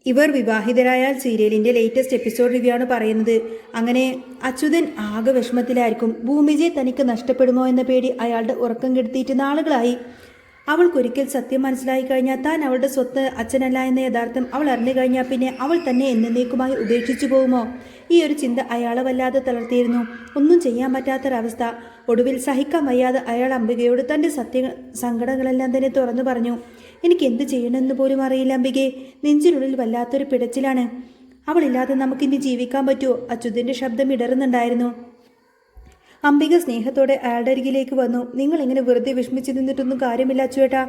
ഇവർ വിവാഹിതരായാൽ സീരിയലിന്റെ latest episode review ആണ് പറയുന്നത്. അങ്ങനെ അച്യുതൻ ആകെ വിഷമത്തിലായിരിക്കും. ഭൂമിജയെ തനിക്ക് നഷ്ടപ്പെടുമോ എന്ന പേടി അയാളുടെ ഉറക്കം കെടുത്തിയിട്ട് നാളുകളായി. അവൾക്കൊരിക്കൽ സത്യം മനസ്സിലായി കഴിഞ്ഞാൽ താൻ അവളുടെ സ്വത്ത് അച്ഛനല്ല എന്ന യഥാർത്ഥം അവൾ അറിഞ്ഞു കഴിഞ്ഞാൽ പിന്നെ അവൾ തന്നെ എന്നേക്കുമായി ഉപേക്ഷിച്ചു പോകുമോ? ഈ ഒരു ചിന്ത അയാളെ വല്ലാതെ തളർത്തിയിരുന്നു. ഒന്നും ചെയ്യാൻ പറ്റാത്തൊരവസ്ഥ. ഒടുവിൽ സഹിക്കാൻ വയ്യാതെ അയാൾ അംബികയോട് തൻ്റെ സങ്കടങ്ങളെല്ലാം തന്നെ തുറന്നു പറഞ്ഞു. എനിക്ക് എന്ത് ചെയ്യണമെന്ന് പോലും അറിയില്ല അംബികെ. നെഞ്ചിനുള്ളിൽ വല്ലാത്തൊരു പിടച്ചിലാണ്. അവളില്ലാതെ നമുക്കിനി ജീവിക്കാൻ പറ്റുമോ? അച്യുതൻ്റെ ശബ്ദം ഇടറുന്നുണ്ടായിരുന്നു. അംബിക സ്നേഹത്തോടെ അയാളുടെ അരികിലേക്ക് വന്നു. നിങ്ങൾ ഇങ്ങനെ വെറുതെ വിഷമിച്ച് നിന്നിട്ടൊന്നും കാര്യമില്ല അച്ചുവേട്ടാ.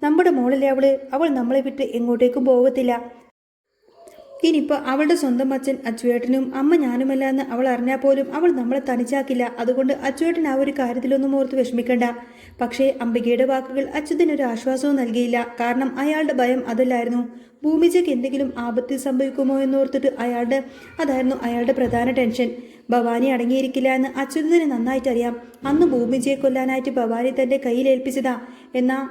നമ്മുടെ മോളല്ലേ അവൾ നമ്മളെ വിട്ട് എങ്ങോട്ടേക്കും പോകത്തില്ല. ഇനിയിപ്പോൾ അവളുടെ സ്വന്തം അച്ഛൻ അച്ചുവേട്ടനും അമ്മ ഞാനുമല്ല എന്ന് അവൾ അറിഞ്ഞാൽ പോലും അവൾ നമ്മളെ തനിച്ചാക്കില്ല. അതുകൊണ്ട് അച്ചുവേട്ടൻ ആ ഒരു കാര്യത്തിലൊന്നും ഓർത്ത് വിഷമിക്കണ്ട. പക്ഷേ അംബികയുടെ വാക്കുകൾ അച്യുതനൊരു ആശ്വാസവും നൽകിയില്ല. കാരണം അയാളുടെ ഭയം അതല്ലായിരുന്നു. ഭൂമിജയ്ക്ക് എന്തെങ്കിലും ആപത്ത് സംഭവിക്കുമോ എന്നോർത്തിട്ട് അതായിരുന്നു അയാളുടെ പ്രധാന ടെൻഷൻ. ഭവാനി അടങ്ങിയിരിക്കില്ല എന്ന് അച്യുതന് നന്നായിട്ട് അറിയാം. അന്ന് ഭൂമിജയെ കൊല്ലാനായിട്ട് ഭവാനി തൻ്റെ കയ്യിലേൽപ്പിച്ചതാ. എന്നാൽ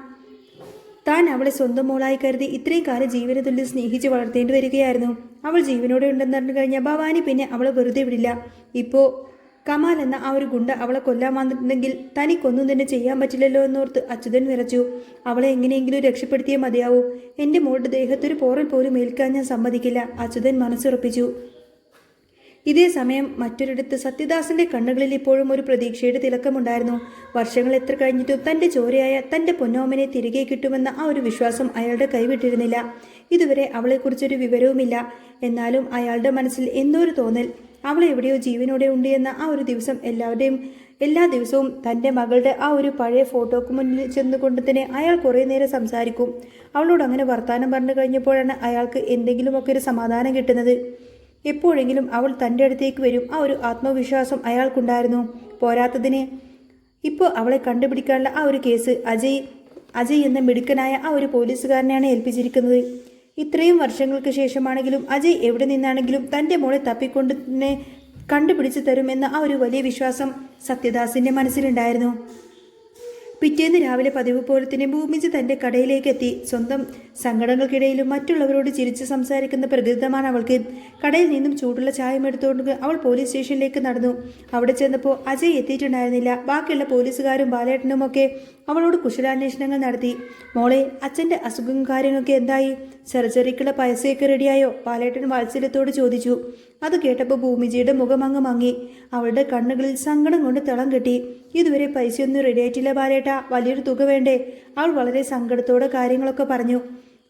താൻ അവളെ സ്വന്തം മോളായി കരുതി ഇത്രയും കാലം ജീവന തുല്യം സ്നേഹിച്ച് വളർത്തേണ്ടി വരികയായിരുന്നു. അവൾ ജീവനോടെ ഉണ്ടെന്നറിഞ്ഞു കഴിഞ്ഞാൽ ഭവാനി പിന്നെ അവളെ വെറുതെ വിടില്ല. ഇപ്പോൾ കമാൽ എന്ന ആ ഒരു ഗുണ്ട അവളെ കൊല്ലാൻ വന്നിട്ടുണ്ടെങ്കിൽ തനിക്കൊന്നും തന്നെ ചെയ്യാൻ പറ്റില്ലല്ലോ എന്നോർത്ത് അച്യുതൻ വിറച്ചു. അവളെ എങ്ങനെയെങ്കിലും രക്ഷപ്പെടുത്തിയേ മതിയാവൂ. എൻ്റെ മോളുടെ ദേഹത്തൊരു പോറൽ പോലും ഏൽക്കാൻ ഞാൻ സമ്മതിക്കില്ല. അച്യുതൻ മനസ്സുറപ്പിച്ചു. ഇതേ സമയം മറ്റൊരിടത്ത് സത്യദാസിന്റെ കണ്ണുകളിൽ ഇപ്പോഴും ഒരു പ്രതീക്ഷയുടെ തിളക്കമുണ്ടായിരുന്നു. വർഷങ്ങൾ എത്ര കഴിഞ്ഞിട്ടും തന്റെ ചോരയായ തന്റെ പൊന്നോമനെ തിരികെ കിട്ടുമെന്ന ആ ഒരു വിശ്വാസം അയാളുടെ കൈവിട്ടിരുന്നില്ല. ഇതുവരെ അവളെക്കുറിച്ചൊരു വിവരവുമില്ല. എന്നാലും അയാളുടെ മനസ്സിൽ എന്നൊരു തോന്നൽ, അവളെ എവിടെയോ ജീവനോടെ ഉണ്ട് എന്ന ആ ഒരു ദിവസം എല്ലാ ദിവസവും തൻ്റെ മകളുടെ ആ ഒരു പഴയ ഫോട്ടോക്ക് മുന്നിൽ ചെന്നുകൊണ്ട് തന്നെ അയാൾ കുറേ നേരം സംസാരിക്കും. അവളോട് അങ്ങനെ വർത്തമാനം പറഞ്ഞു കഴിഞ്ഞപ്പോഴാണ് അയാൾക്ക് എന്തെങ്കിലുമൊക്കെ ഒരു സമാധാനം കിട്ടുന്നത്. എപ്പോഴെങ്കിലും അവൾ തൻ്റെ അടുത്തേക്ക് വരും. ആ ഒരു ആത്മവിശ്വാസം അയാൾക്കുണ്ടായിരുന്നു. പോരാത്തതിന് ഇപ്പോൾ അവളെ കണ്ടുപിടിക്കാനുള്ള ആ ഒരു കേസ് അജയ് എന്ന മിടുക്കനായ ആ ഒരു പോലീസുകാരനെയാണ് ഏൽപ്പിച്ചിരിക്കുന്നത്. ഇത്രയും വർഷങ്ങൾക്ക് ശേഷമാണെങ്കിലും അജയ് എവിടെ നിന്നാണെങ്കിലും തൻ്റെ മോളെ തപ്പിക്കൊണ്ട് തന്നെ കണ്ടുപിടിച്ചു തരുമെന്ന ആ ഒരു വലിയ വിശ്വാസം സത്യദാസിൻ്റെ മനസ്സിലുണ്ടായിരുന്നു. പിറ്റേന്ന് രാവിലെ പതിവ് പോലെ തന്നെ ഭൂമിജ തൻ്റെ കടയിലേക്ക് എത്തി. സ്വന്തം സങ്കടങ്ങൾക്കിടയിലും മറ്റുള്ളവരോട് ചിരിച്ച് സംസാരിക്കുന്ന പ്രകൃതമാണ് അവൾക്ക്. കടയിൽ നിന്നും ചൂടുള്ള ചായം എടുത്തുകൊണ്ട് അവൾ പോലീസ് സ്റ്റേഷനിലേക്ക് നടന്നു. അവിടെ ചെന്നപ്പോൾ അജയ് എത്തിയിട്ടുണ്ടായിരുന്നില്ല. ബാക്കിയുള്ള പോലീസുകാരും ബാലേട്ടനുമൊക്കെ അവളോട് കുശലാന്വേഷണങ്ങൾ നടത്തി. മോളെ, അച്ഛൻ്റെ അസുഖം കാര്യങ്ങളൊക്കെ എന്തായി? സർജറിക്കുള്ള പൈസയൊക്കെ റെഡിയായോ? ബാലേട്ടൻ വാത്സല്യത്തോട് ചോദിച്ചു. അത് കേട്ടപ്പോൾ ഭൂമിജിയുടെ മുഖം അങ്ങ് മങ്ങി. അവളുടെ കണ്ണുകളിൽ സങ്കടം കൊണ്ട് തളം കെട്ടി. ഇതുവരെ പൈസയൊന്നും റെഡിയായിട്ടില്ല ബാലേട്ട, വലിയൊരു തുക വേണ്ടേ? അവൾ വളരെ സങ്കടത്തോടെ കാര്യങ്ങളൊക്കെ പറഞ്ഞു.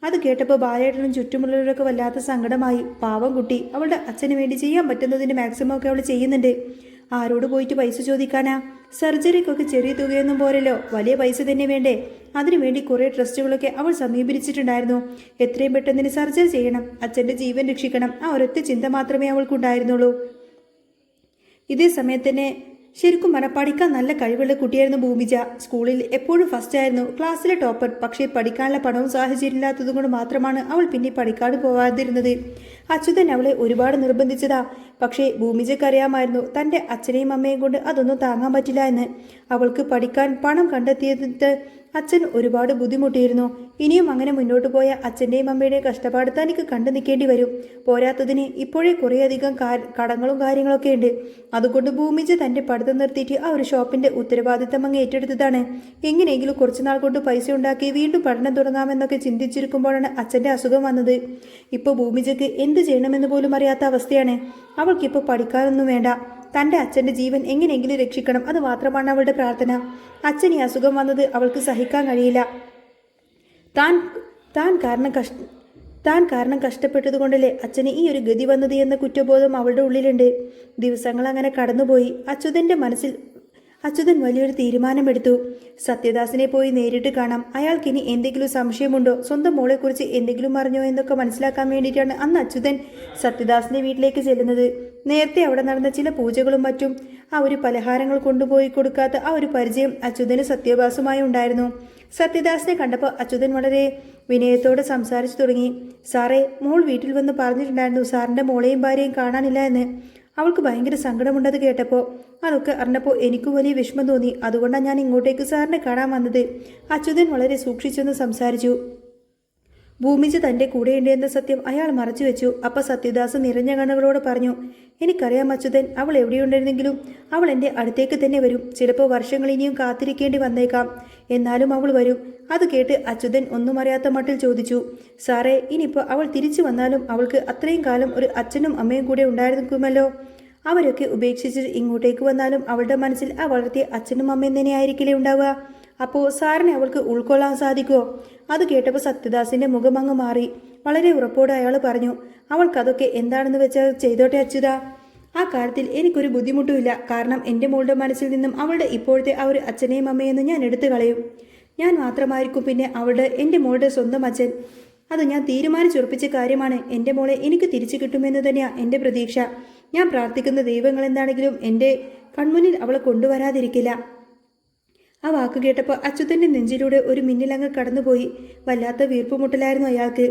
അത് കേട്ടപ്പോൾ ബാലേട്ടനും ചുറ്റുമുള്ളവരൊക്കെ വല്ലാത്ത സങ്കടമായി. പാവം കുട്ടി, അവളുടെ അച്ഛന് വേണ്ടി ചെയ്യാൻ പറ്റുന്നതിൻ്റെ മാക്സിമം ഒക്കെ അവൾ ചെയ്യുന്നുണ്ട്. ആരോട് പോയിട്ട് പൈസ ചോദിക്കാനാ? സർജറിക്കൊക്കെ ചെറിയ തുകയൊന്നും പോരല്ലോ, വലിയ പൈസ തന്നെ വേണ്ടേ? അതിനുവേണ്ടി കുറേ ട്രസ്റ്റുകളൊക്കെ അവൾ സമീപിച്ചിട്ടുണ്ടായിരുന്നു. എത്രയും പെട്ടെന്ന് സർജറി ചെയ്യണം, അച്ഛൻ്റെ ജീവൻ രക്ഷിക്കണം, ആ ഒരൊറ്റ ചിന്ത മാത്രമേ അവൾക്കുണ്ടായിരുന്നുള്ളൂ. ഇതേ സമയത്ത് തന്നെ ശരിക്കും പഠിക്കാൻ നല്ല കഴിവുള്ള കുട്ടിയായിരുന്നു ഭൂമിജ. സ്കൂളിൽ എപ്പോഴും ഫസ്റ്റ് ആയിരുന്നു, ക്ലാസ്സിലെ ടോപ്പർ. പക്ഷേ പഠിക്കാനുള്ള പണവും സാഹചര്യം ഇല്ലാത്തതും കൊണ്ട് മാത്രമാണ് അവൾ പിന്നെ പഠിക്കാതെ പോകാതിരുന്നത്. അച്യുതൻ അവളെ ഒരുപാട് നിർബന്ധിച്ചതാ. പക്ഷേ ഭൂമിജക്കറിയാമായിരുന്നു തൻ്റെ അച്ഛനെയും അമ്മയും കൊണ്ട് അതൊന്നും താങ്ങാൻ പറ്റില്ല എന്ന്. അവൾക്ക് പഠിക്കാൻ പണം കണ്ടെത്തിയിട്ട് അച്ഛൻ ഒരുപാട് ബുദ്ധിമുട്ടിയിരുന്നു. ഇനിയും അങ്ങനെ മുന്നോട്ട് പോയ അച്ഛൻ്റെയും അമ്മയുടെയും കഷ്ടപ്പാട് തനിക്ക് കണ്ടു നിൽക്കേണ്ടി വരും. പോരാത്തതിന് ഇപ്പോഴേ കുറേയധികം കടങ്ങളും കാര്യങ്ങളൊക്കെ ഉണ്ട്. അതുകൊണ്ട് ഭൂമിജ തൻ്റെ പഠിത്തം നിർത്തിയിട്ട് ആ ഒരു ഷോപ്പിൻ്റെ ഉത്തരവാദിത്തം അങ്ങ് ഏറ്റെടുത്തതാണ്. എങ്ങനെയെങ്കിലും കുറച്ചുനാൾ കൊണ്ട് പൈസ ഉണ്ടാക്കി വീണ്ടും പഠനം തുടങ്ങാമെന്നൊക്കെ ചിന്തിച്ചിരിക്കുമ്പോഴാണ് അച്ഛൻ്റെ അസുഖം വന്നത്. ഇപ്പോൾ ഭൂമിജയ്ക്ക് എന്ത് ചെയ്യണമെന്ന് പോലും അറിയാത്ത അവസ്ഥയാണ്. അവൾക്കിപ്പോൾ പഠിക്കാനൊന്നും വേണ്ട, തൻ്റെ അച്ഛൻ്റെ ജീവൻ എങ്ങനെയെങ്കിലും രക്ഷിക്കണം, അത് മാത്രമാണ് അവളുടെ പ്രാർത്ഥന. അച്ഛൻ ഈ അസുഖം വന്നത് അവൾക്ക് സഹിക്കാൻ കഴിയില്ല. താൻ കാരണം കഷ്ടപ്പെട്ടതുകൊണ്ടല്ലേ അച്ഛന് ഈ ഒരു ഗതി വന്നത് എന്ന കുറ്റബോധം അവളുടെ ഉള്ളിലുണ്ട്. ദിവസങ്ങൾ അങ്ങനെ കടന്നുപോയി. അച്യുതൻ വലിയൊരു തീരുമാനമെടുത്തു. സത്യദാസിനെ പോയി നേരിട്ട് കാണാം. അയാൾക്കിനി എന്തെങ്കിലും സംശയമുണ്ടോ, സ്വന്തം മോളെക്കുറിച്ച് എന്തെങ്കിലും അറിഞ്ഞോ എന്നൊക്കെ മനസ്സിലാക്കാൻ വേണ്ടിയിട്ടാണ് അന്ന് അച്യുതൻ സത്യദാസിന്റെ വീട്ടിലേക്ക് ചെല്ലുന്നത്. നേരത്തെ അവിടെ നടന്ന ചില പൂജകളും മറ്റും ആ ഒരു പലഹാരങ്ങൾ കൊണ്ടുപോയി കൊടുക്കാത്ത ആ ഒരു പരിചയം അച്യുതന് സത്യദാസുമായി ഉണ്ടായിരുന്നു. സത്യദാസിനെ കണ്ടപ്പോൾ അച്യുതൻ വളരെ വിനയത്തോടെ സംസാരിച്ചു തുടങ്ങി. സാറേ, മോൾ വീട്ടിൽ വന്ന് പറഞ്ഞിട്ടുണ്ടായിരുന്നു സാറിൻ്റെ മോളെയും ഭാര്യയും കാണാനില്ല എന്ന്. അവൾക്ക് ഭയങ്കര സങ്കടമുണ്ടത് കേട്ടപ്പോൾ. അതൊക്കെ അറിഞ്ഞപ്പോൾ എനിക്ക് വലിയ വിഷമം തോന്നി. അതുകൊണ്ടാണ് ഞാൻ ഇങ്ങോട്ടേക്ക് സാറിനെ കാണാൻ വന്നത്. അച്യുതൻ വളരെ സൂക്ഷിച്ചൊന്ന് സംസാരിച്ചു. ഭൂമിജ തൻ്റെ കൂടെയുണ്ടെന്ന സത്യം അയാൾ മറച്ചു വെച്ചു. അപ്പം സത്യദാസ് നിറഞ്ഞ കണ്ണുകളോട് പറഞ്ഞു, എനിക്കറിയാം അച്യുതൻ, അവൾ എവിടെയുണ്ടെന്നെങ്കിലും അവൾ എൻ്റെ അടുത്തേക്ക് തന്നെ വരും. ചിലപ്പോൾ വർഷങ്ങൾ ഇനിയും കാത്തിരിക്കേണ്ടി വന്നേക്കാം, എന്നാലും അവൾ വരും. അത് കേട്ട് അച്യുതൻ ഒന്നും അറിയാത്ത മട്ടിൽ ചോദിച്ചു, സാറേ, ഇനിയിപ്പോൾ അവൾ തിരിച്ചു വന്നാലും അവൾക്ക് അത്രയും കാലം ഒരു അച്ഛനും അമ്മയും കൂടെ ഉണ്ടായിരിക്കുമല്ലോ. അവരൊക്കെ ഉപേക്ഷിച്ച് ഇങ്ങോട്ടേക്ക് വന്നാലും അവളുടെ മനസ്സിൽ ആ വളർത്തിയ അച്ഛനും അമ്മയും തന്നെയായിരിക്കില്ലേ ഉണ്ടാവുക. അപ്പോൾ സാറിനെ അവൾക്ക് ഉൾക്കൊള്ളാൻ സാധിക്കുമോ? അത് കേട്ടപ്പോൾ സത്യദാസിൻ്റെ മുഖം അങ്ങ് മാറി. വളരെ ഉറപ്പോടെ അയാൾ പറഞ്ഞു, അവൾക്കതൊക്കെ എന്താണെന്ന് വെച്ചാൽ ചെയ്തോട്ടെ അച്യുത. ആ കാര്യത്തിൽ എനിക്കൊരു ബുദ്ധിമുട്ടുമില്ല. കാരണം എൻ്റെ മോളുടെ മനസ്സിൽ നിന്നും അവളുടെ ഇപ്പോഴത്തെ ആ ഒരു അച്ഛനെയും അമ്മയെന്ന് ഞാൻ എടുത്തു കളയും. ഞാൻ മാത്രമായിരിക്കും പിന്നെ എൻ്റെ മോളുടെ സ്വന്തം അച്ഛൻ. അത് ഞാൻ തീരുമാനിച്ചുറപ്പിച്ച കാര്യമാണ്. എൻ്റെ മോളെ എനിക്ക് തിരിച്ചു കിട്ടുമെന്ന് തന്നെയാണ് എൻ്റെ പ്രതീക്ഷ. ഞാൻ പ്രാർത്ഥിക്കുന്ന ദൈവങ്ങൾ എന്താണെങ്കിലും എൻ്റെ കൺമുന്നിൽ അവളെ കൊണ്ടുവരാതിരിക്കില്ല. ആ വാക്ക് കേട്ടപ്പോൾ അച്യുതൻ്റെ നെഞ്ചിലൂടെ ഒരു മിന്നലങ്ങ് കടന്നുപോയി. വല്ലാത്ത വീർപ്പുമുട്ടലായിരുന്നു അയാൾക്ക്.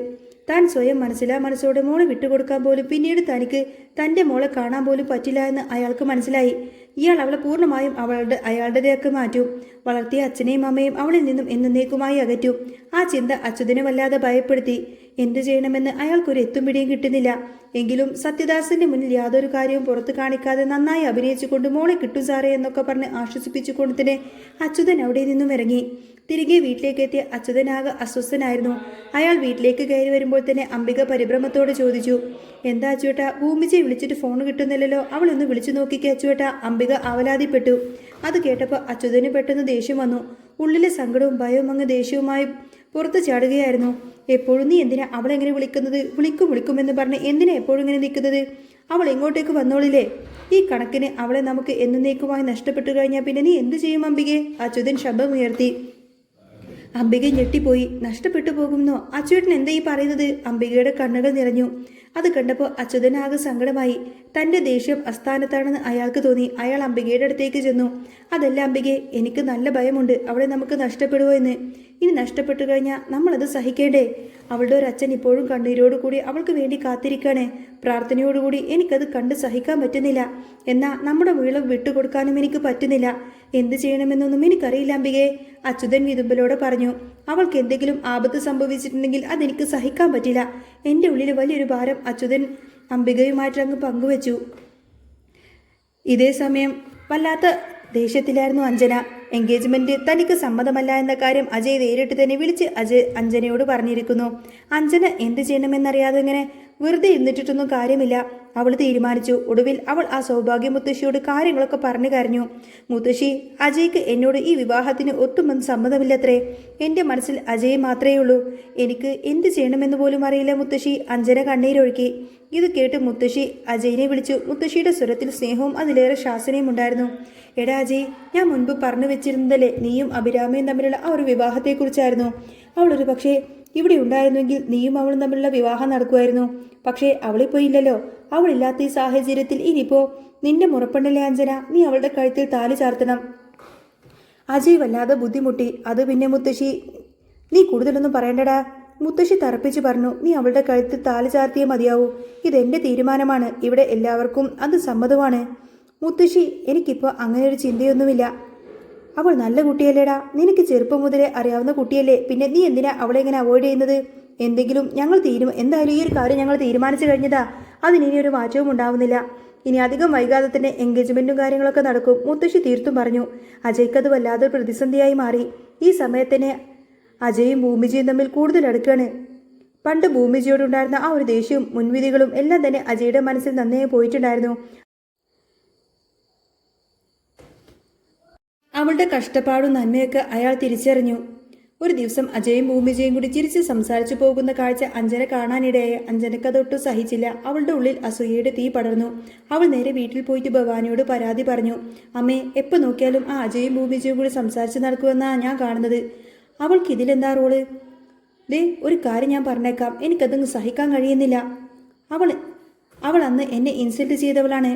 താൻ സ്വയം മനസ്സോടെ മോളെ വിട്ടുകൊടുക്കാൻ പോലും പിന്നീട് തനിക്ക് തൻ്റെ മോളെ കാണാൻ പോലും പറ്റില്ല എന്ന് അയാൾക്ക് മനസ്സിലായി. ഇയാൾ അവളെ പൂർണ്ണമായും അയാളുടേതാക്കി മാറ്റും. വളർത്തിയ അച്ഛനെയും അമ്മയും അവളിൽ നിന്നും എന്നേക്കുമായി അകറ്റും. ആ ചിന്ത അച്യുതനെ വല്ലാതെ ഭയപ്പെടുത്തി. എന്തു ചെയ്യണമെന്ന് അയാൾക്കൊരു എത്തും പിടിയും കിട്ടുന്നില്ല. എങ്കിലും സത്യദാസിന്റെ മുന്നിൽ യാതൊരു കാര്യവും പുറത്തു കാണിക്കാതെ നന്നായി അഭിനയിച്ചുകൊണ്ട് മോളെ കിട്ടും സാറേ എന്നൊക്കെ പറഞ്ഞ് ആശ്വസിപ്പിച്ചുകൊണ്ട് തന്നെ അച്യുതൻ അവിടെ നിന്നും ഇറങ്ങി. തിരികെ വീട്ടിലേക്ക് എത്തിയ അച്യുതനാകെ അസ്വസ്ഥനായിരുന്നു. അയാൾ വീട്ടിലേക്ക് കയറി വരുമ്പോൾ തന്നെ അംബിക പരിഭ്രമത്തോടെ ചോദിച്ചു, എന്താ അച്ചുവേട്ട, ഭൂമിജയെ വിളിച്ചിട്ട് ഫോൺ കിട്ടുന്നില്ലല്ലോ, അവളൊന്ന് വിളിച്ചു നോക്കിക്കേ അച്ചുവേട്ട. അംബിക ആവലാതിപ്പെട്ടു. അത് കേട്ടപ്പോൾ അച്യുതന് പെട്ടെന്ന് ദേഷ്യം വന്നു. ഉള്ളിലെ സങ്കടവും ഭയവും അങ്ങ് ദേഷ്യവുമായി പുറത്ത് ചാടുകയായിരുന്നു. എപ്പോഴും നീ എന്തിനാ അവളെങ്ങനെ വിളിക്കുന്നത്? വിളിക്കുമെന്ന് പറഞ്ഞ് എന്തിനാ എപ്പോഴും ഇങ്ങനെ നിൽക്കുന്നത്? അവൾ എങ്ങോട്ടേക്ക് വന്നോളില്ലേ? ഈ കണക്കിന് അവളെ നമുക്ക് എന്നേക്കുമായി നഷ്ടപ്പെട്ടു കഴിഞ്ഞാൽ പിന്നെ നീ എന്ത് ചെയ്യും അംബികെ? അച്യുതൻ ശബ്ദമുയർത്തി. അംബിക ഞെട്ടിപ്പോയി. നഷ്ടപ്പെട്ടു പോകുമെന്നോ? അച്ചുവേട്ടൻ എന്താ ഈ പറയുന്നത്? അംബികയുടെ കണ്ണുകൾ നിറഞ്ഞു. അത് കണ്ടപ്പോൾ അച്യുതനാകെ സങ്കടമായി. തൻ്റെ ദേഷ്യം അസ്ഥാനത്താണെന്ന് അയാൾക്ക് തോന്നി. അയാൾ അംബികയുടെ അടുത്തേക്ക് ചെന്നു. അതല്ല അംബികെ, എനിക്ക് നല്ല ഭയമുണ്ട് അവളെ നമുക്ക് നഷ്ടപ്പെടുമോ എന്ന്. ഇനി നഷ്ടപ്പെട്ടു കഴിഞ്ഞാൽ നമ്മളത് സഹിക്കേണ്ടേ? അവളുടെ ഒരു അച്ഛൻ ഇപ്പോഴും കണ്ണീരോടുകൂടി അവൾക്ക് വേണ്ടി കാത്തിരിക്കാണ്. പ്രാർത്ഥനയോടുകൂടി എനിക്കത് കണ്ട് സഹിക്കാൻ പറ്റുന്നില്ല. എന്നാൽ നമ്മുടെ വീളം വിട്ടുകൊടുക്കാനും എനിക്ക് പറ്റുന്നില്ല. എന്ത് ചെയ്യണമെന്നൊന്നും എനിക്കറിയില്ല അംബികെ, അച്യുതൻ വിതുമ്പലോടെ പറഞ്ഞു. അവൾക്ക് എന്തെങ്കിലും ആപത്ത് സംഭവിച്ചിട്ടുണ്ടെങ്കിൽ അതെനിക്ക് സഹിക്കാൻ പറ്റില്ല. എൻ്റെ ഉള്ളിൽ വലിയൊരു ഭാരം അച്യുതൻ അംബികയുമായിട്ട് അങ്ങ് പങ്കുവച്ചു. ഇതേ സമയം വല്ലാത്ത ദേഷ്യത്തിലായിരുന്നു അഞ്ജന. എൻഗേജ്മെന്റ് തനിക്ക് സമ്മതമല്ല എന്ന കാര്യം അജയ് നേരിട്ട് തന്നെ വിളിച്ച് അഞ്ജനയോട് പറഞ്ഞിരിക്കുന്നു. അഞ്ജന എന്ത് ചെയ്യണമെന്നറിയാതെ ഇങ്ങനെ വെറുതെ ഇരുന്നിട്ടൊന്നും കാര്യമില്ല. അവൾ തീരുമാനിച്ചു. ഒടുവിൽ അവൾ ആ സൗഭാഗ്യ മുത്തശ്ശിയോട് കാര്യങ്ങളൊക്കെ പറഞ്ഞു കരഞ്ഞു. മുത്തശ്ശി, അജയ്ക്ക് എന്നോട് ഈ വിവാഹത്തിന് ഒട്ടും സമ്മതമില്ലത്രേ. എൻ്റെ മനസ്സിൽ അജയ് മാത്രമേ ഉള്ളൂ. എനിക്ക് എന്ത് ചെയ്യണമെന്ന് പോലും അറിയില്ല മുത്തശ്ശി. അഞ്ജന കണ്ണീരൊഴുക്കി. ഇത് കേട്ട് മുത്തശ്ശി അജയിനെ വിളിച്ചു. മുത്തശ്ശിയുടെ സ്വരത്തിൽ സ്നേഹവും അതിലേറെ ശാസനയും ഉണ്ടായിരുന്നു. എടാ അജയ്, ഞാൻ മുൻപ് പറഞ്ഞു വെച്ചിരുന്നതല്ലേ നീയും അഭിരാമയും തമ്മിലുള്ള ആ ഒരു വിവാഹത്തെക്കുറിച്ചായിരുന്നു. അവളൊരു പക്ഷേ ഇവിടെ ഉണ്ടായിരുന്നെങ്കിൽ നീയും അവളും തമ്മിലുള്ള വിവാഹം നടക്കുമായിരുന്നു. പക്ഷേ അവളിപ്പോൾ ഇല്ലല്ലോ. അവളില്ലാത്ത ഈ സാഹചര്യത്തിൽ ഇനിയിപ്പോൾ നിന്റെ മുറപ്പെണ്ണല്ലേ അഞ്ജന, നീ അവളുടെ കഴുത്തിൽ താലി ചാർത്തണം. അജയ് വല്ലാതെ ബുദ്ധിമുട്ടി. അത് പിന്നെ മുത്തശ്ശി, നീ കൂടുതലൊന്നും പറയണ്ടടാ. മുത്തശ്ശി തറപ്പിച്ച് പറഞ്ഞു, നീ അവളുടെ കഴുത്തിൽ താലി ചാർത്തിയേ മതിയാവൂ. ഇതെന്റെ തീരുമാനമാണ്. ഇവിടെ എല്ലാവർക്കും അത് സമ്മതമാണ്. മുത്തശ്ശി, എനിക്കിപ്പോൾ അങ്ങനെ ഒരു ചിന്തയൊന്നുമില്ല. അവൾ നല്ല കുട്ടിയല്ലേടാ, നിനക്ക് ചെറുപ്പം മുതലേ അറിയാവുന്ന കുട്ടിയല്ലേ. പിന്നെ നീ എന്തിനാ അവളെ ഇങ്ങനെ അവോയ്ഡ് ചെയ്യുന്നത്? എന്തായാലും ഈ ഒരു കാര്യം ഞങ്ങൾ തീരുമാനിച്ചു കഴിഞ്ഞതാ. അതിനി ഒരു മാറ്റവും ഉണ്ടാവുന്നില്ല. ഇനി അധികം വൈകാതെ തന്നെ എൻഗേജ്മെന്റും കാര്യങ്ങളൊക്കെ നടക്കും. മുത്തശ്ശി തീർത്തും പറഞ്ഞു. അജയ്ക്കത് വല്ലാതെ പ്രതിസന്ധിയായി മാറി. ഈ സമയത്തന്നെ അജയും ഭൂമിജിയും തമ്മിൽ കൂടുതൽ അടുക്കാണ്. പണ്ട് ഭൂമിജിയോടുണ്ടായിരുന്ന ആ ഒരു ദേഷ്യവും മുൻവിധികളും എല്ലാം തന്നെ അജയുടെ മനസ്സിൽ നന്നായി പോയിട്ടുണ്ടായിരുന്നു. അവളുടെ കഷ്ടപ്പാടും നന്മയൊക്കെ അയാൾ തിരിച്ചറിഞ്ഞു. ഒരു ദിവസം അജയും ഭൂമിജയും കൂടി ചിരിച്ച് സംസാരിച്ചു പോകുന്ന കാഴ്ച അഞ്ജന കാണാനിടയായ അഞ്ജനക്കതൊട്ടും സഹിച്ചില്ല. അവളുടെ ഉള്ളിൽ അസൂയയുടെ തീ പടർന്നു. അവൾ നേരെ വീട്ടിൽ പോയിട്ട് ഭവാനിയോട് പരാതി പറഞ്ഞു. അമ്മേ, എപ്പോൾ നോക്കിയാലും ആ അജയും ഭൂമിജയും കൂടി സംസാരിച്ച് നടക്കുമെന്നാണ് ഞാൻ കാണുന്നത്. അവൾക്ക് ഇതിലെന്താ റോള്? ഒരു കാര്യം ഞാൻ പറഞ്ഞേക്കാം, എനിക്കതങ്ങ് സഹിക്കാൻ കഴിയുന്നില്ല. അവൾ അന്ന് എന്നെ ഇൻസൾട്ട് ചെയ്തവളാണ്.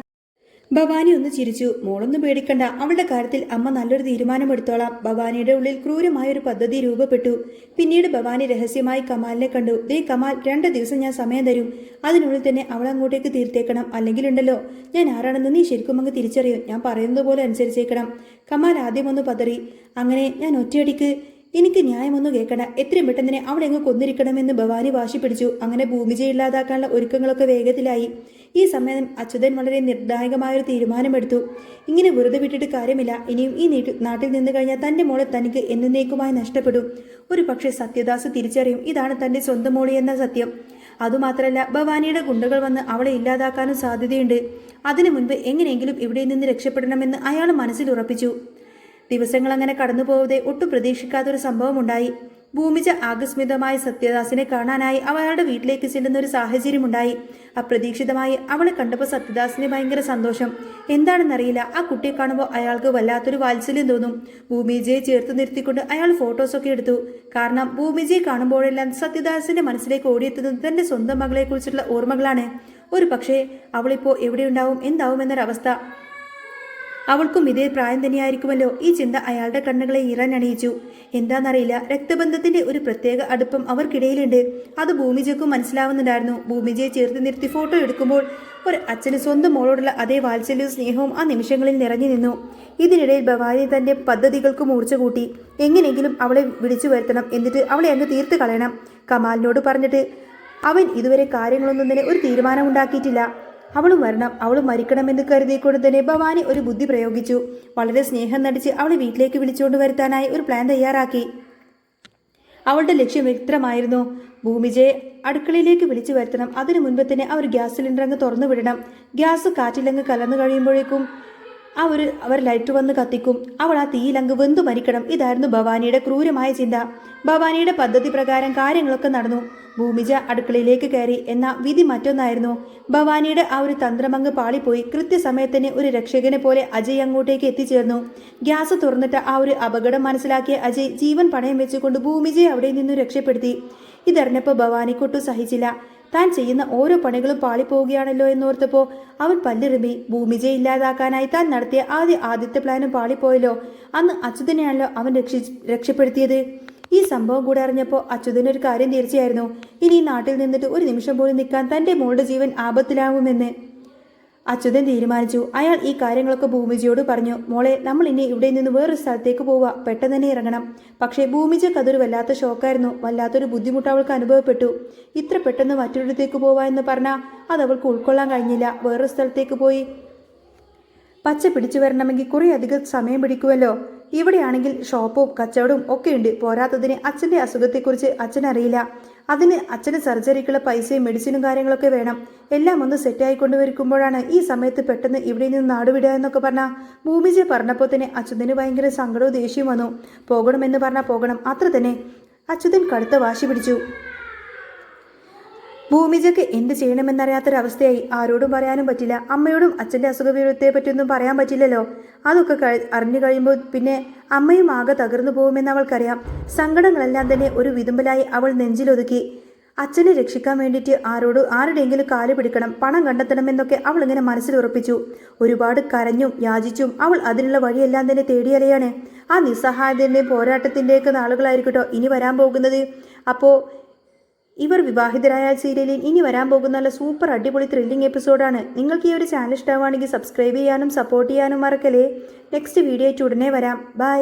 ഭവാനി ഒന്ന് ചിരിച്ചു. മോളൊന്നും പേടിക്കണ്ട, അവളുടെ കാര്യത്തിൽ അമ്മ നല്ലൊരു തീരുമാനമെടുത്തോളാം. ഭവാനിയുടെ ഉള്ളിൽ ക്രൂരമായൊരു പദ്ധതി രൂപപ്പെട്ടു. പിന്നീട് ഭവാനി രഹസ്യമായി കമാലിനെ കണ്ടു. കമാൽ, 2 ദിവസം ഞാൻ സമയം തരും. അതിനുള്ളിൽ തന്നെ അവൾ അങ്ങോട്ടേക്ക് തീർത്തേക്കണം. അല്ലെങ്കിലുണ്ടല്ലോ ഞാൻ ആരാണെന്ന് നീ ശരിക്കും അങ്ങ് തിരിച്ചറിയും. ഞാൻ പറയുന്നത് പോലെ അനുസരിച്ചേക്കണം. കമാൽ ആദ്യം ഒന്ന് പതറി. അങ്ങനെ ഞാൻ ഒറ്റയടിക്ക് എനിക്ക് ന്യായമൊന്നും കേൾക്കണ്ട, എത്രയും പെട്ടെന്ന് അവളെ അങ്ങ് കൊന്നിരിക്കണമെന്ന് ഭവാനി വാശി പിടിച്ചു. അങ്ങനെ ഭൂമിജയെ ഇല്ലാതാക്കാനുള്ള ഒരുക്കങ്ങളൊക്കെ വേഗത്തിലായി. ഈ സമയം അച്യുതൻ വളരെ നിർണായകമായൊരു തീരുമാനമെടുത്തു. ഇങ്ങനെ വെറുതെ വിട്ടിട്ട് കാര്യമില്ല. ഇനിയും ഈ നാട്ടിൽ നിന്ന് കഴിഞ്ഞാൽ തൻ്റെ മോളെ തനിക്ക് എന്നേക്കുമായി നഷ്ടപ്പെടും. ഒരു പക്ഷേ സത്യദാസ് തിരിച്ചറിയും ഇതാണ് തൻ്റെ സ്വന്തം മോളി എന്ന സത്യം. അതുമാത്രമല്ല, ഭവാനിയുടെ ഗുണ്ടകൾ വന്ന് അവളെ ഇല്ലാതാക്കാനും സാധ്യതയുണ്ട്. അതിനു മുൻപ് എങ്ങനെയെങ്കിലും ഇവിടെ നിന്ന് രക്ഷപ്പെടണമെന്ന് അയാൾ മനസ്സിൽ ഉറപ്പിച്ചു. ദിവസങ്ങൾ അങ്ങനെ കടന്നുപോകാതെ ഒട്ടും പ്രതീക്ഷിക്കാത്തൊരു സംഭവം ഉണ്ടായി. ഭൂമിജ ആകസ്മികമായി സത്യദാസിനെ കാണാനായി അവളുടെ വീട്ടിലേക്ക് ചെല്ലുന്ന ഒരു സാഹചര്യമുണ്ടായി. അപ്രതീക്ഷിതമായി അവളെ കണ്ടപ്പോൾ സത്യദാസിന് ഭയങ്കര സന്തോഷം. എന്താണെന്നറിയില്ല, ആ കുട്ടിയെ കാണുമ്പോൾ അയാൾക്ക് വല്ലാത്തൊരു വാത്സല്യം തോന്നും. ഭൂമിജയെ ചേർത്ത് നിർത്തിക്കൊണ്ട് അയാൾ ഫോട്ടോസൊക്കെ എടുത്തു. കാരണം ഭൂമിജയെ കാണുമ്പോഴെല്ലാം സത്യദാസിന്റെ മനസ്സിലേക്ക് ഓടിയെത്തുന്നത് തന്റെ സ്വന്തം മകളെക്കുറിച്ചുള്ള ഓർമ്മകളാണ്. ഒരു പക്ഷേ അവളിപ്പോൾ എവിടെയുണ്ടാവും, എന്താവും എന്നൊരവസ്ഥ. അവൾക്കും ഇതേ പ്രായം തന്നെയായിരിക്കുമല്ലോ. ഈ ചിന്ത അയാളുടെ കണ്ണുകളെ ഈറാനണിയിച്ചു. എന്താണെന്നറിയില്ല, രക്തബന്ധത്തിന്റെ ഒരു പ്രത്യേക അടുപ്പം അവർക്കിടയിലുണ്ട്. അത് ഭൂമിജയ്ക്കും മനസ്സിലാവുന്നുണ്ടായിരുന്നു. ഭൂമിജയെ ചേർത്ത് നിർത്തി ഫോട്ടോ എടുക്കുമ്പോൾ ഒരു അച്ഛന് സ്വന്തം മോളോടുള്ള അതേ വാത്സല്യവും സ്നേഹവും ആ നിമിഷങ്ങളിൽ നിറഞ്ഞു നിന്നു. ഇതിനിടയിൽ ഭവാനി തന്റെ പദ്ധതികൾക്ക് മൂർച്ച കൂട്ടി. എങ്ങനെയെങ്കിലും അവളെ വിളിച്ചു വരുത്തണം, എന്നിട്ട് അവളെ അങ്ങ് തീർത്ത് കളയണം. കമാലിനോട് പറഞ്ഞിട്ട് അവൻ ഇതുവരെ കാര്യങ്ങളൊന്നും തന്നെ ഒരു തീരുമാനമുണ്ടാക്കിയിട്ടില്ല. അവളും വരണം, അവളും മരിക്കണമെന്ന് കരുതിക്കൊണ്ട് തന്നെ ഭവാനി ഒരു ബുദ്ധി പ്രയോഗിച്ചു. വളരെ സ്നേഹം നടിച്ച് അവളെ വീട്ടിലേക്ക് വിളിച്ചുകൊണ്ട് വരുത്താനായി ഒരു പ്ലാൻ തയ്യാറാക്കി. അവളുടെ ലക്ഷ്യം വ്യക്തമായിരുന്നു. ഭൂമിജയെ അടുക്കളയിലേക്ക് വിളിച്ചു വരുത്തണം. അതിനു മുൻപ് തന്നെ അവർ ഗ്യാസ് സിലിണ്ടർ അങ്ങ് തുറന്നു വിടണം. ഗ്യാസ് കാറ്റിലങ്ങ് കലർന്നു കഴിയുമ്പോഴേക്കും അവർ ലൈറ്റ് വന്ന് കത്തിക്കും. അവൾ ആ തീയിലങ്ങ് വെന്തു മരിക്കണം. ഇതായിരുന്നു ഭവാനിയുടെ ക്രൂരമായ ചിന്ത. ഭവാനിയുടെ പദ്ധതി പ്രകാരം കാര്യങ്ങളൊക്കെ നടന്നു. ഭൂമിജ അടുക്കളയിലേക്ക് കയറി. എന്നാൽ വിധി മറ്റൊന്നായിരുന്നു. ഭവാനിയുടെ ആ ഒരു തന്ത്രമങ്ങ് പാളിപ്പോയി. കൃത്യസമയത്തിന് ഒരു രക്ഷകനെ പോലെ അജയ് അങ്ങോട്ടേക്ക് എത്തിച്ചേർന്നു. ഗ്യാസ് തുറന്നിട്ട് ആ ഒരു അപകടം മനസ്സിലാക്കിയ അജയ് ജീവൻ പണയം വെച്ചുകൊണ്ട് ഭൂമിജയെ അവിടെ നിന്നും രക്ഷപ്പെടുത്തി. ഇതറിഞ്ഞപ്പോൾ ഭവാനിക്കൊട്ടും സഹിച്ചില്ല. താൻ ചെയ്യുന്ന ഓരോ പണികളും പാളിപ്പോവുകയാണല്ലോ എന്നോർത്തപ്പോൾ അവൻ പല്ലിറുമ്പി. ഭൂമിജയെ ഇല്ലാതാക്കാനായി താൻ നടത്തിയ ആദ്യത്തെ പ്ലാനും പാളിപ്പോയല്ലോ. അന്ന് അച്യുതനെയാണല്ലോ അവൻ രക്ഷപ്പെടുത്തിയത്. ഈ സംഭവം കൂടെ അറിഞ്ഞപ്പോൾ അച്യുതനൊരു കാര്യം തീർച്ചയായിരുന്നു. ഇനി ഈ നാട്ടിൽ നിന്നിട്ട് ഒരു നിമിഷം പോലും നിൽക്കാൻ തൻ്റെ മോളുടെ ജീവൻ ആപത്തിലാവുമെന്ന് അച്യുതൻ തീരുമാനിച്ചു. അയാൾ ഈ കാര്യങ്ങളൊക്കെ ഭൂമിജയോട് പറഞ്ഞു. മോളെ, നമ്മൾ ഇനി ഇവിടെ നിന്ന് വേറൊരു സ്ഥലത്തേക്ക് പോവുക, പെട്ടെന്ന് തന്നെ ഇറങ്ങണം. പക്ഷേ ഭൂമിജയ്ക്ക് അതൊരു വല്ലാത്ത ഷോക്കായിരുന്നു. വല്ലാത്തൊരു ബുദ്ധിമുട്ട് അവൾക്ക് അനുഭവപ്പെട്ടു. ഇത്ര പെട്ടെന്ന് മറ്റൊരിടത്തേക്ക് പോവാ എന്ന് പറഞ്ഞാൽ അത് അവൾക്ക് ഉൾക്കൊള്ളാൻ കഴിഞ്ഞില്ല. വേറൊരു സ്ഥലത്തേക്ക് പോയി പച്ച പിടിച്ചു വരണമെങ്കിൽ കുറേ അധികം സമയം പിടിക്കുമല്ലോ. ഇവിടെയാണെങ്കിൽ ഷോപ്പും കച്ചവടവും ഒക്കെ ഉണ്ട്. പോരാത്തതിന് അച്ഛൻ്റെ അസുഖത്തെക്കുറിച്ച് അച്ഛനറിയില്ല. അതിന് അച്ഛന് സർജറിക്കുള്ള പൈസയും മെഡിസിനും കാര്യങ്ങളൊക്കെ വേണം. എല്ലാം ഒന്ന് സെറ്റായിക്കൊണ്ടുവരിക്കുമ്പോഴാണ് ഈ സമയത്ത് പെട്ടെന്ന് ഇവിടെ നിന്ന് നാടുവിടുക എന്നൊക്കെ പറഞ്ഞാൽ ഭൂമിജ പറഞ്ഞപ്പോൾ തന്നെ അച്യുതന് ഭയങ്കര സങ്കടവും ദേഷ്യവും വന്നു. പോകണമെന്ന് പറഞ്ഞാൽ പോകണം, അത്ര തന്നെ. അച്യുതൻ കടുത്ത വാശി പിടിച്ചു. ഭൂമിജയ്ക്ക് എന്ത് ചെയ്യണമെന്നറിയാത്തൊരവസ്ഥയായി. ആരോടും പറയാനും പറ്റില്ല. അമ്മയോടും അച്ഛൻ്റെ അസുഖവിവരത്തെ പറ്റിയൊന്നും പറയാൻ പറ്റില്ലല്ലോ. അതൊക്കെ അറിഞ്ഞു കഴിയുമ്പോൾ പിന്നെ അമ്മയും ആകെ തകർന്നു പോകുമെന്ന് അവൾക്കറിയാം. സങ്കടങ്ങളെല്ലാം തന്നെ ഒരു വിതുമ്പലായി അവൾ നെഞ്ചിലൊതുക്കി. അച്ഛനെ രക്ഷിക്കാൻ വേണ്ടിയിട്ട് ആരുടെയെങ്കിലും കാല് പിടിക്കണം, പണം കണ്ടെത്തണമെന്നൊക്കെ അവൾ ഇങ്ങനെ മനസ്സിൽ ഉറപ്പിച്ചു. ഒരുപാട് കരഞ്ഞും യാചിച്ചും അവൾ അതിനുള്ള വഴിയെല്ലാം തന്നെ തേടിയലയാണ്. ആ നിസ്സഹായതയുടെയും പോരാട്ടത്തിൻ്റെയൊക്കെ നാളുകളായിരിക്കട്ടോ ഇനി വരാൻ പോകുന്നത്. അപ്പോൾ ഇവർ വിവാഹിതരായ സീരിയലിൽ ഇനി വരാൻ പോകുന്ന നല്ല സൂപ്പർ അടിപൊളി ത്രില്ലിംഗ് എപ്പിസോഡാണ്. നിങ്ങൾക്ക് ഈ ഒരു ചാനൽ ഇഷ്ടമാണെങ്കിൽ സബ്സ്ക്രൈബ് ചെയ്യാനും സപ്പോർട്ട് ചെയ്യാനും മറക്കല്ലേ. നെക്സ്റ്റ് വീഡിയോ ആയിട്ട് ഉടനെ വരാം. ബൈ.